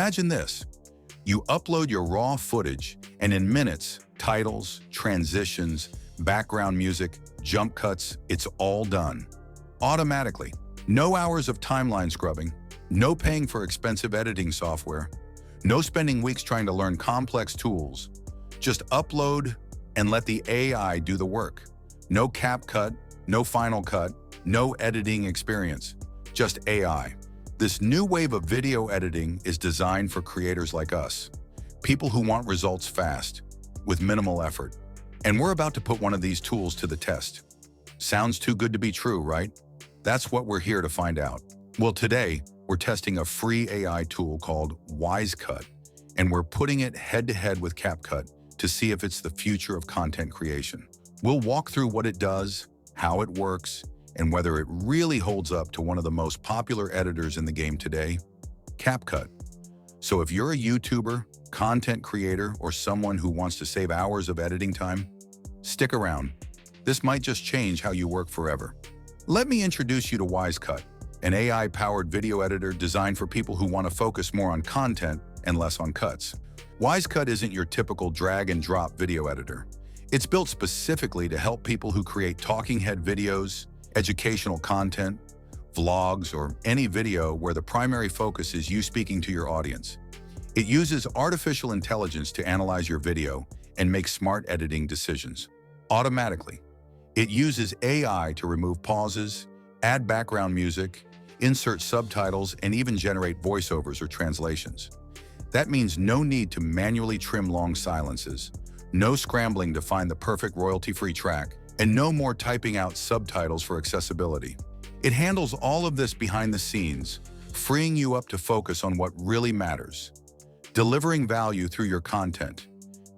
Imagine this. You upload your raw footage, and in minutes, titles, transitions, background music, jump cuts, it's all done. Automatically. No hours of timeline scrubbing, no paying for expensive editing software, no spending weeks trying to learn complex tools. Just upload and let the AI do the work. No CapCut, no Final Cut, no editing experience, just AI. This new wave of video editing is designed for creators like us, people who want results fast, with minimal effort. And we're about to put one of these tools to the test. Sounds too good to be true, right? That's what we're here to find out. Well, today, we're testing a free AI tool called WiseCut, and we're putting it head-to-head with CapCut to see if it's the future of content creation. We'll walk through what it does, how it works, and whether it really holds up to one of the most popular editors in the game today, CapCut. So if you're a YouTuber, content creator, or someone who wants to save hours of editing time, stick around. This might just change how you work forever. Let me introduce you to WiseCut, an AI-powered video editor designed for people who want to focus more on content and less on cuts. WiseCut isn't your typical drag-and-drop video editor. It's built specifically to help people who create talking head videos, educational content, vlogs, or any video where the primary focus is you speaking to your audience. It uses artificial intelligence to analyze your video and make smart editing decisions automatically. It uses AI to remove pauses, add background music, insert subtitles, and even generate voiceovers or translations. That means no need to manually trim long silences, no scrambling to find the perfect royalty-free track, and no more typing out subtitles for accessibility. It handles all of this behind the scenes, freeing you up to focus on what really matters, delivering value through your content.